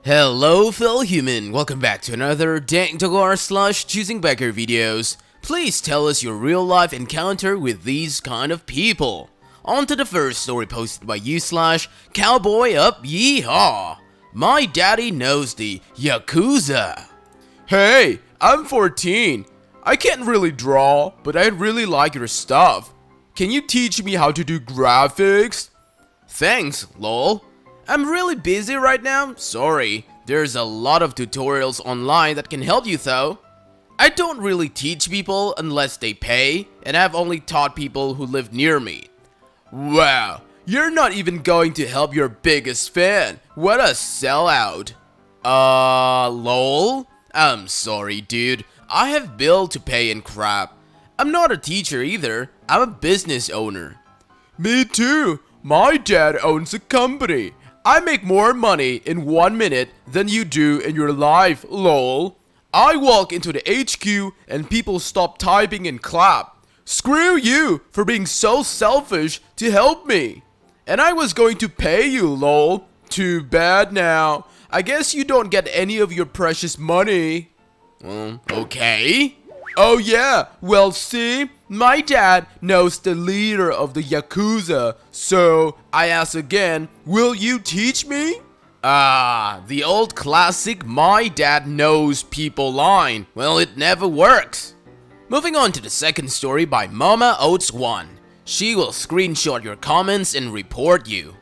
Hello fellow human, welcome back to another Dank Doggo / Choosing Beggar videos. Please tell us your real life encounter with these kind of people. On to the first story posted by you / Cowboy Up Yeehaw. My daddy knows the Yakuza. Hey, I'm 14. I can't really draw, but I really like your stuff. Can you teach me how to do graphics? Thanks, lol. I'm really busy right now, sorry. There's a lot of tutorials online that can help you though. I don't really teach people unless they pay, and I've only taught people who live near me. Wow, you're not even going to help your biggest fan. What a sellout. Lol? I'm sorry, dude. I have bill to pay and crap. I'm not a teacher either. I'm a business owner. Me too. My dad owns a company. I make more money in 1 minute than you do in your life, lol. I walk into the HQ and people stop typing and clap. Screw you for being so selfish to help me. And I was going to pay you, lol. Too bad now. I guess you don't get any of your precious money. Okay. Oh yeah, well see, my dad knows the leader of the Yakuza, so I ask again, will you teach me? The old classic my dad knows people line. Well, it never works. Moving on to the second story by Mama Oats 1. She will screenshot your comments and report you.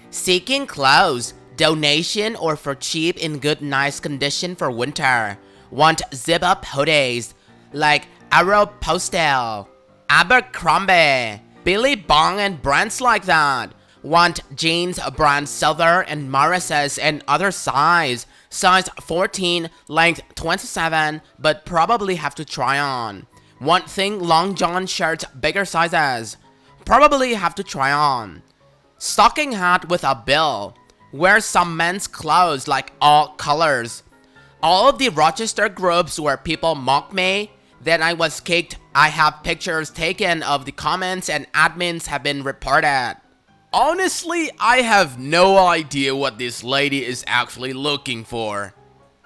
Seeking clothes, donation or for cheap in good nice condition for winter. Want zip up hoodies like Aeropostale, Abercrombie, Billy Bong and brands like that. Want jeans brand Souther and Morris's and other size 14, length 27, but probably have to try on. Want thing long john shirts bigger sizes, probably have to try on. Stocking hat with a bill. Wear some men's clothes like all colors. All of the Rochester groups where people mock me, then I was kicked. I have pictures taken of the comments and admins have been reported. Honestly, I have no idea what this lady is actually looking for.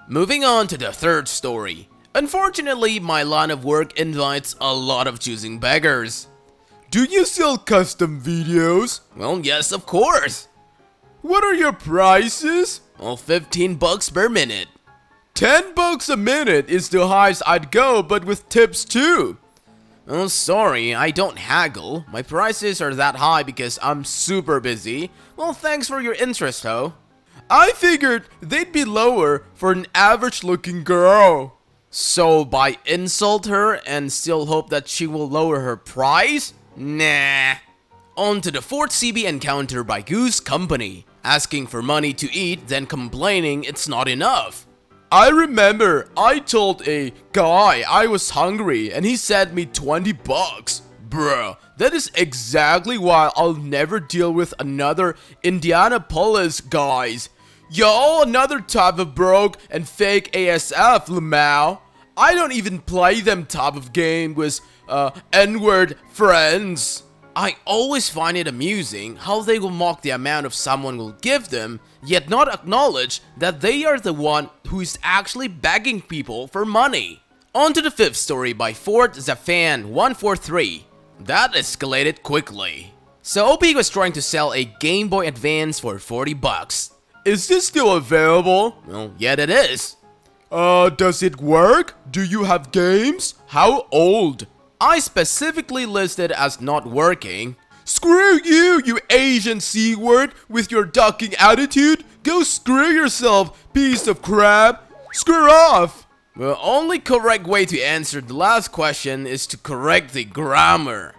Moving on to the third story. Unfortunately, my line of work invites a lot of choosing beggars. Do you sell custom videos? Well, yes, of course. What are your prices? Well, $15 per minute. $10 a minute is the highest I'd go, but with tips too. Oh, sorry, I don't haggle. My prices are that high because I'm super busy. Well, thanks for your interest, though. I figured they'd be lower for an average-looking girl. So, by insult her and still hope that she will lower her price? Nah. On to the fourth CB encounter by Goose Company. Asking for money to eat, then complaining it's not enough. I remember I told a guy I was hungry and he sent me $20. Bruh, that is exactly why I'll never deal with another Indianapolis guys. Y'all another type of broke and fake ASF, Lamau. I don't even play them type of game with N-word friends. I always find it amusing how they will mock the amount of someone will give them, yet not acknowledge that they are the one who is actually begging people for money. On to the fifth story by Fort Zafan 143. That escalated quickly. So OP was trying to sell a Game Boy Advance for $40. Is this still available? Well, yet it is. Does it work? Do you have games? How old? I specifically listed as not working. Screw you, you Asian C-word with your ducking attitude. Go screw yourself, piece of crap. Screw off. The only correct way to answer the last question is to correct the grammar.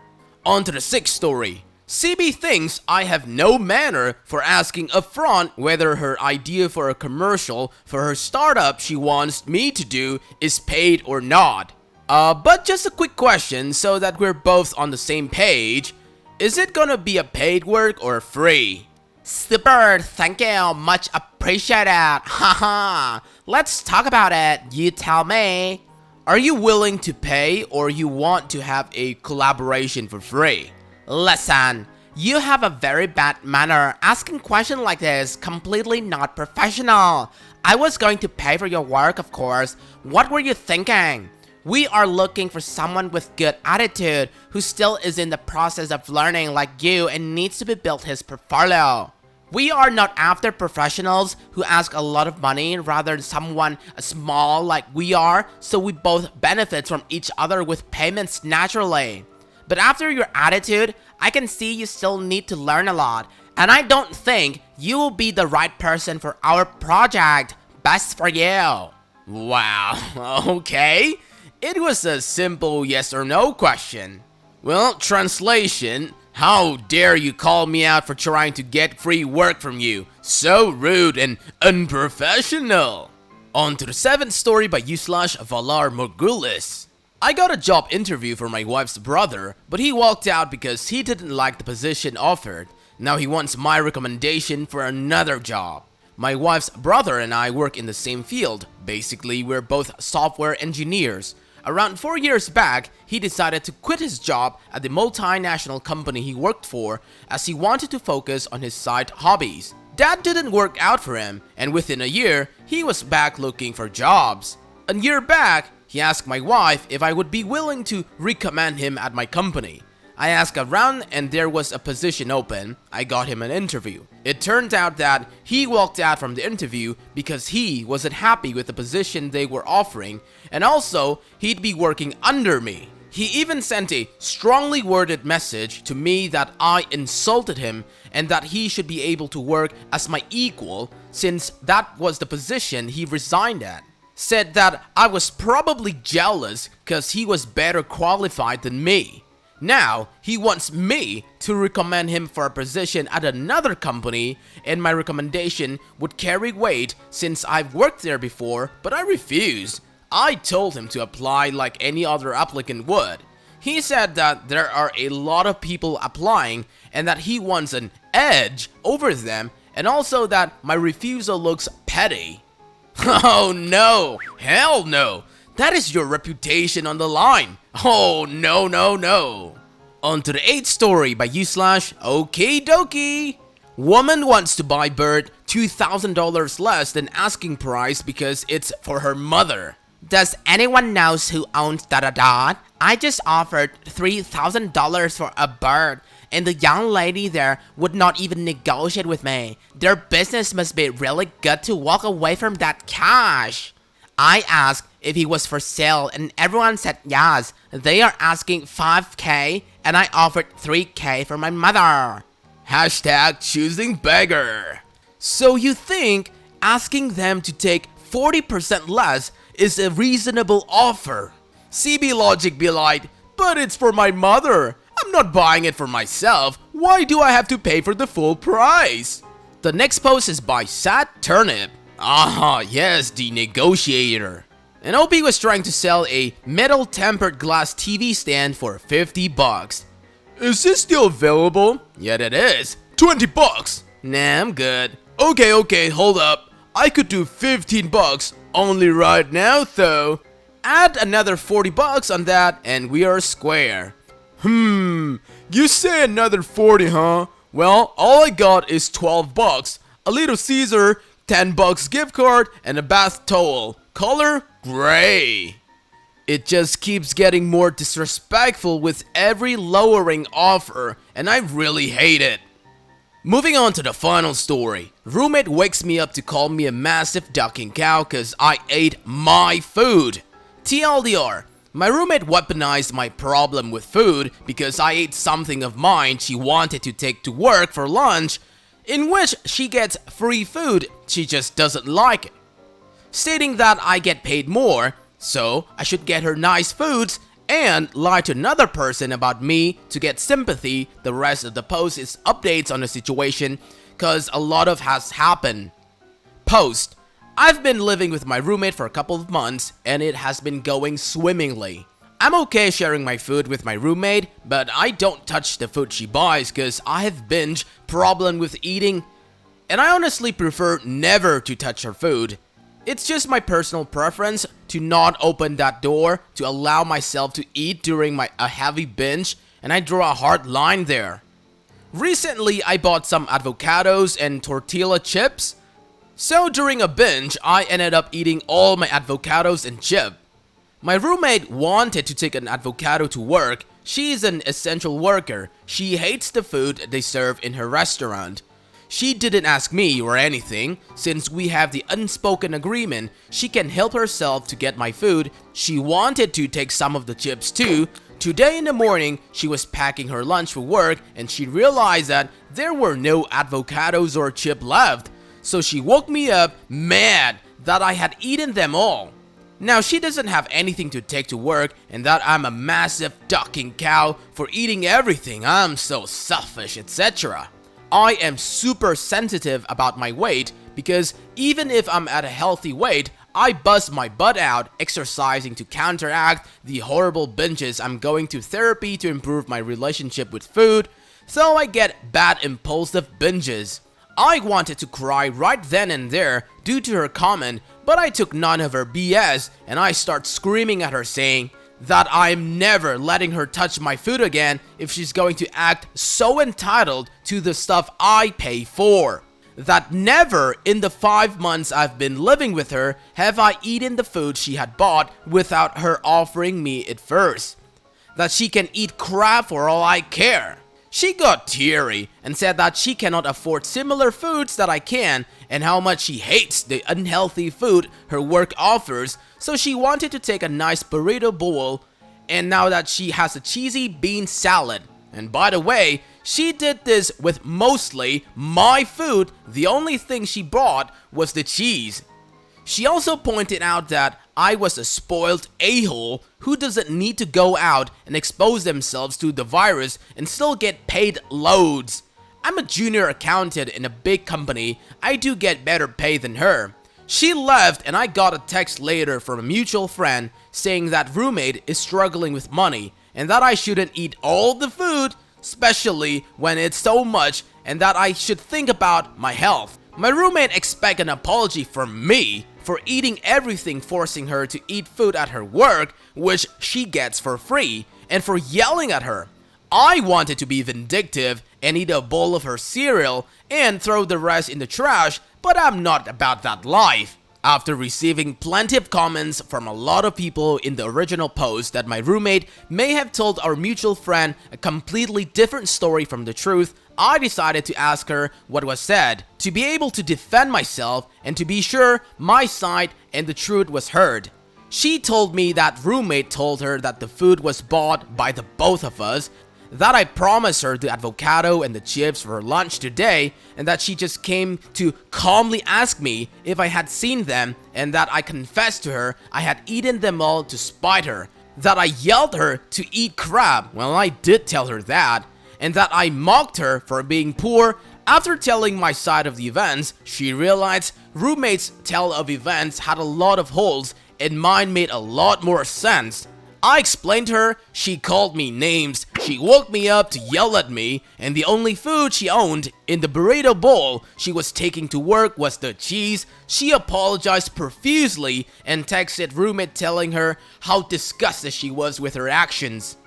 On to the sixth story. CB thinks I have no manner for asking upfront whether her idea for a commercial for her startup she wants me to do is paid or not. But just a quick question so that we're both on the same page. Is it gonna be a paid work or free? Super, thank you, much appreciated, haha. Let's talk about it, you tell me. Are you willing to pay or you want to have a collaboration for free? Listen, you have a very bad manner. Asking question like this, completely not professional. I was going to pay for your work, of course. What were you thinking? We are looking for someone with good attitude who still is in the process of learning like you and needs to be built his portfolio. We are not after professionals who ask a lot of money, rather someone small like we are, so we both benefit from each other with payments naturally. But after your attitude, I can see you still need to learn a lot, and I don't think you will be the right person for our project. Best for you. Wow, okay. It was a simple yes or no question. Well, translation, how dare you call me out for trying to get free work from you? So rude and unprofessional. On to the 7th story by /Valar Morgulis. I got a job interview for my wife's brother, but he walked out because he didn't like the position offered. Now he wants my recommendation for another job. My wife's brother and I work in the same field. Basically, we're both software engineers. Around 4 years back, he decided to quit his job at the multinational company he worked for as he wanted to focus on his side hobbies. That didn't work out for him, and within a year, he was back looking for jobs. A year back, he asked my wife if I would be willing to recommend him at my company. I asked around and there was a position open. I got him an interview. It turned out that he walked out from the interview because he wasn't happy with the position they were offering, and also he'd be working under me. He even sent a strongly worded message to me that I insulted him and that he should be able to work as my equal since that was the position he resigned at. Said that I was probably jealous because he was better qualified than me. Now, he wants me to recommend him for a position at another company, and my recommendation would carry weight since I've worked there before, but I refused. I told him to apply like any other applicant would. He said that there are a lot of people applying and that he wants an edge over them, and also that my refusal looks petty. Oh no! Hell no! That is your reputation on the line. Oh, no, no, no. On to the 8th story by /Okie Woman wants to buy bird $2,000 less than asking price because it's for her mother. Does anyone knows who owns da-da-da? I just offered $3,000 for a bird, and the young lady there would not even negotiate with me. Their business must be really good to walk away from that cash. I asked if he was for sale and everyone said yes. They are asking $5,000 and I offered $3,000 for my mother. #Choosing Beggar. So you think asking them to take 40% less is a reasonable offer? CB logic be like, but it's for my mother. I'm not buying it for myself. Why do I have to pay for the full price? The next post is by Sad Turnip. Ah, yes, the negotiator. An OP was trying to sell a metal tempered glass TV stand for $50. Is this still available? Yeah, it is. $20. Nah, I'm good. Okay, hold up. I could do $15 only right now though. Add another $40 on that and we are square. You say another 40, huh? Well, all I got is $12. A Little Caesar, $10 gift card, and a bath towel. Color gray. It just keeps getting more disrespectful with every lowering offer, and I really hate it. Moving on to the final story. Roommate wakes me up to call me a massive ducking cow cause I ate my food. TLDR, my roommate weaponized my problem with food because I ate something of mine she wanted to take to work for lunch, in which she gets free food, she just doesn't like it. Stating that I get paid more, so I should get her nice foods and lie to another person about me to get sympathy. The rest of the post is updates on the situation cause a lot of has happened. Post. I've been living with my roommate for a couple of months and it has been going swimmingly. I'm okay sharing my food with my roommate, but I don't touch the food she buys cause I have binge problem with eating, and I honestly prefer never to touch her food. It's just my personal preference to not open that door to allow myself to eat during a heavy binge, and I draw a hard line there. Recently, I bought some avocados and tortilla chips. So during a binge, I ended up eating all my avocados and chip. My roommate wanted to take an avocado to work. She's an essential worker. She hates the food they serve in her restaurant. She didn't ask me or anything. Since we have the unspoken agreement, she can help herself to get my food. She wanted to take some of the chips too. Today in the morning, she was packing her lunch for work and she realized that there were no avocados or chip left. So she woke me up mad that I had eaten them all. Now she doesn't have anything to take to work and that I'm a massive ducking cow for eating everything. I'm so selfish, etc. I am super sensitive about my weight because even if I'm at a healthy weight, I bust my butt out exercising to counteract the horrible binges. I'm going to therapy to improve my relationship with food, so I get bad impulsive binges. I wanted to cry right then and there due to her comment, but I took none of her BS and I start screaming at her saying that I'm never letting her touch my food again if she's going to act so entitled to the stuff I pay for. That never in the 5 months I've been living with her have I eaten the food she had bought without her offering me it first. That she can eat crap for all I care. She got teary and said that she cannot afford similar foods that I can and how much she hates the unhealthy food her work offers, so she wanted to take a nice burrito bowl and now that she has a cheesy bean salad. And by the way, she did this with mostly my food. The only thing she brought was the cheese. She also pointed out that I was a spoiled a-hole who doesn't need to go out and expose themselves to the virus and still get paid loads. I'm a junior accountant in a big company. I do get better pay than her. She left and I got a text later from a mutual friend saying that roommate is struggling with money and that I shouldn't eat all the food, especially when it's so much, and that I should think about my health. My roommate expects an apology from me for eating everything, forcing her to eat food at her work, which she gets for free, and for yelling at her. I wanted to be vindictive and eat a bowl of her cereal and throw the rest in the trash, but I'm not about that life. After receiving plenty of comments from a lot of people in the original post that my roommate may have told our mutual friend a completely different story from the truth, I decided to ask her what was said, to be able to defend myself and to be sure my side and the truth was heard. She told me that roommate told her that the food was bought by the both of us, that I promised her the avocado and the chips for lunch today, and that she just came to calmly ask me if I had seen them, and that I confessed to her I had eaten them all to spite her, that I yelled her to eat crab, well I did tell her that, and that I mocked her for being poor. After telling my side of the events, she realized roommates' tell of events had a lot of holes and mine made a lot more sense. I explained to her, she called me names, she woke me up to yell at me, and the only food she owned in the burrito bowl she was taking to work was the cheese. She apologized profusely and texted roommate telling her how disgusted she was with her actions.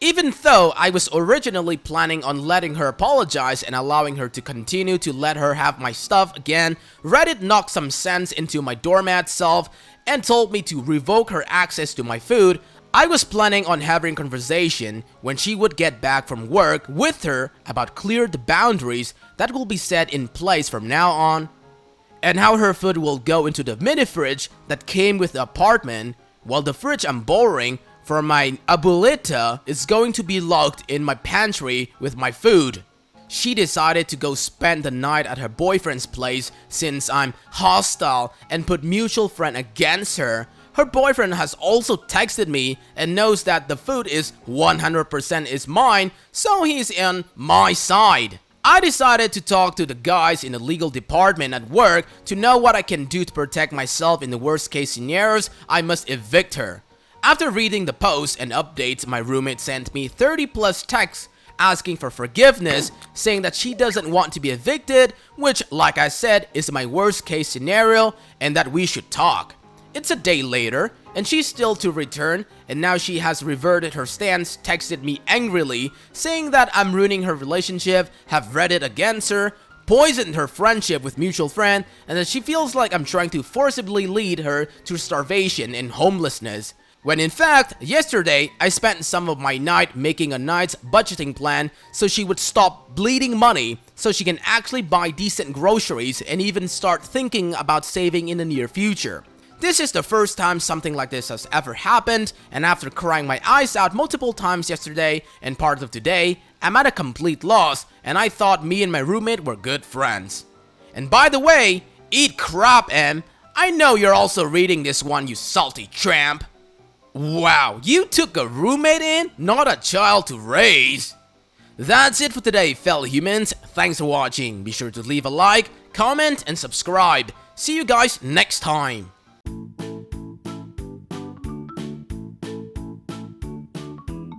Even though I was originally planning on letting her apologize and allowing her to continue to let her have my stuff again, Reddit knocked some sense into my doormat self and told me to revoke her access to my food. I was planning on having a conversation when she would get back from work with her about cleared boundaries that will be set in place from now on, and how her food will go into the mini fridge that came with the apartment, while the fridge I'm borrowing for my abuelita is going to be locked in my pantry with my food. She decided to go spend the night at her boyfriend's place since I'm hostile and put mutual friend against her. Her boyfriend has also texted me and knows that the food is 100% is mine, so he's on my side. I decided to talk to the guys in the legal department at work to know what I can do to protect myself in the worst case scenarios. I must evict her. After reading the post and updates, my roommate sent me 30 plus texts asking for forgiveness, saying that she doesn't want to be evicted, which, like I said, is my worst case scenario, and that we should talk. It's a day later, and she's still to return, and now she has reverted her stance, texted me angrily, saying that I'm ruining her relationship, have Reddit against her, poisoned her friendship with mutual friend, and that she feels like I'm trying to forcibly lead her to starvation and homelessness. When in fact, yesterday, I spent some of my night making a night's budgeting plan so she would stop bleeding money so she can actually buy decent groceries and even start thinking about saving in the near future. This is the first time something like this has ever happened, and after crying my eyes out multiple times yesterday and part of today, I'm at a complete loss, and I thought me and my roommate were good friends. And by the way, eat crap, Em. I know you're also reading this one, you salty tramp. Wow, you took a roommate in, not a child to raise. That's it for today, fellow humans. Thanks for watching. Be sure to leave a like, comment, and subscribe. See you guys next time.